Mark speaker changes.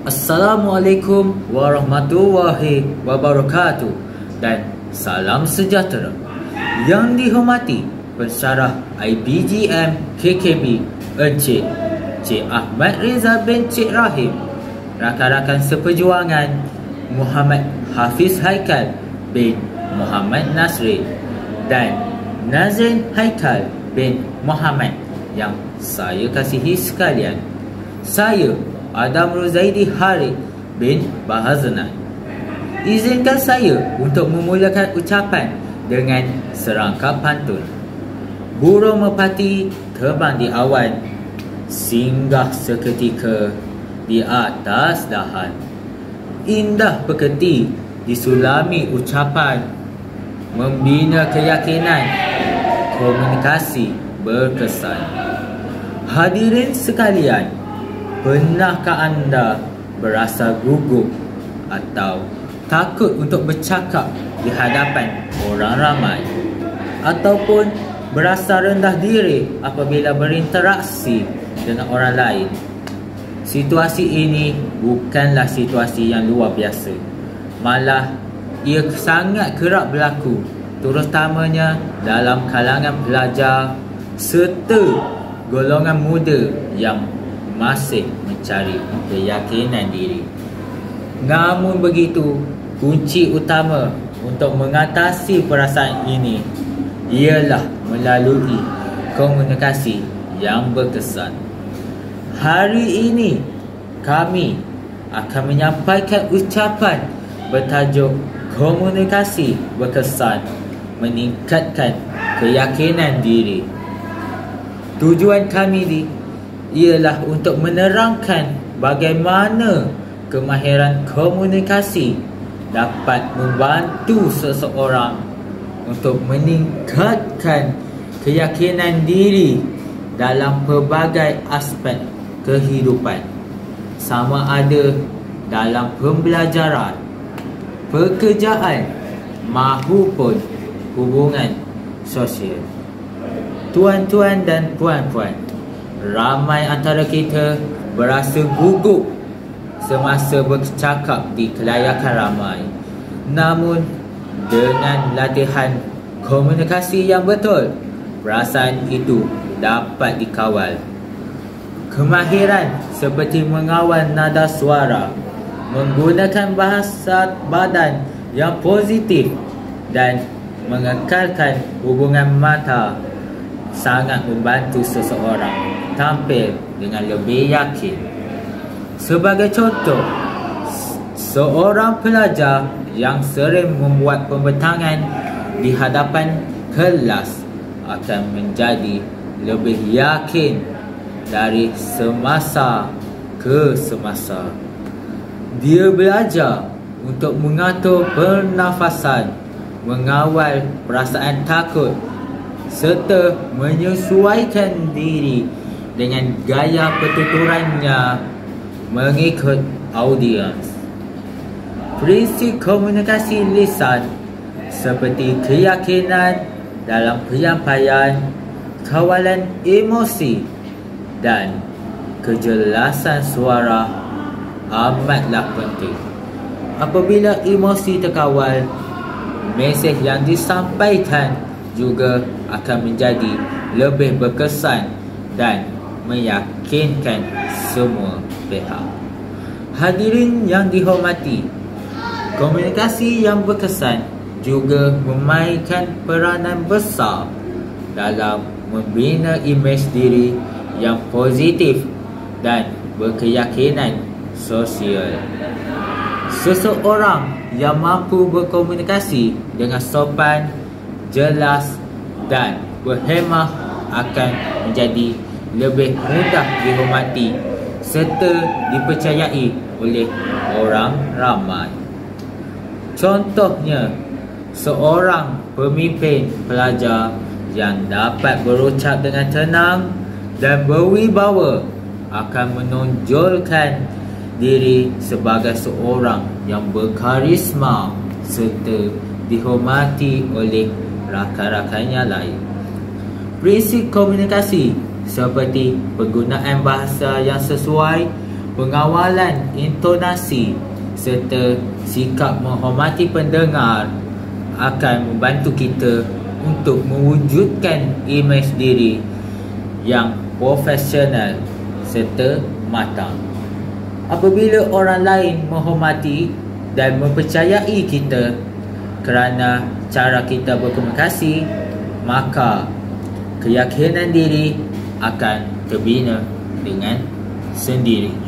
Speaker 1: Assalamualaikum warahmatullahi wabarakatuh dan salam sejahtera. Yang dihormati Pensyarah IPGM KKB Encik Cik Ahmad Reza bin Cik Rahim, rakan-rakan seperjuangan Muhammad Hafiz Haikal bin Muhammad Nasri dan Nazrin Haikal bin Muhammad yang saya kasihi sekalian. Saya Adam Ruzaidi Harith bin Bahaznan. Izinkan saya untuk memulakan ucapan dengan serangkap pantun. Burung merpati terbang di awan, singgah seketika di atas dahan. Indah peketi disulami ucapan, membina keyakinan, komunikasi berkesan. Hadirin sekalian, pernahkah anda berasa gugup atau takut untuk bercakap di hadapan orang ramai, ataupun berasa rendah diri apabila berinteraksi dengan orang lain? Situasi ini bukanlah situasi yang luar biasa, malah ia sangat kerap berlaku, terutamanya dalam kalangan pelajar serta golongan muda yang masih mencari keyakinan diri. Namun begitu, kunci utama untuk mengatasi perasaan ini ialah melalui komunikasi yang berkesan. Hari ini kami akan menyampaikan ucapan bertajuk komunikasi berkesan meningkatkan keyakinan diri. Tujuan kami ialah untuk menerangkan bagaimana kemahiran komunikasi dapat membantu seseorang untuk meningkatkan keyakinan diri dalam pelbagai aspek kehidupan, sama ada dalam pembelajaran, pekerjaan mahupun hubungan sosial. Tuan-tuan dan puan-puan, ramai antara kita berasa gugup semasa bercakap di kelayakan ramai. Namun dengan latihan komunikasi yang betul, perasaan itu dapat dikawal. Kemahiran seperti mengawal nada suara, menggunakan bahasa badan yang positif dan mengekalkan hubungan mata sangat membantu seseorang tampil dengan lebih yakin. Sebagai contoh, seorang pelajar yang sering membuat pembentangan di hadapan kelas akan menjadi lebih yakin dari semasa ke semasa. Dia belajar untuk mengatur pernafasan, mengawal perasaan takut serta menyesuaikan diri dengan gaya pertuturannya mengikut audiens. Prinsip komunikasi lisan seperti keyakinan dalam penyampaian, kawalan emosi dan kejelasan suara amatlah penting. Apabila emosi terkawal, mesej yang disampaikan juga akan menjadi lebih berkesan dan meyakinkan semua pihak. Hadirin yang dihormati, komunikasi yang berkesan juga memainkan peranan besar dalam membina imej diri yang positif dan berkeyakinan sosial. Seseorang yang mampu berkomunikasi dengan sopan, jelas dan berhemah akan menjadi lebih mudah dihormati serta dipercayai oleh orang ramai. Contohnya, seorang pemimpin pelajar yang dapat berucap dengan tenang dan berwibawa akan menonjolkan diri sebagai seorang yang berkarisma serta dihormati oleh rakan-rakannya lain. Prinsip komunikasi seperti penggunaan bahasa yang sesuai, pengawalan intonasi serta sikap menghormati pendengar akan membantu kita untuk mewujudkan imej diri yang profesional serta matang. Apabila orang lain menghormati dan mempercayai kita kerana cara kita berkomunikasi, maka keyakinan diri akan terbina dengan sendiri.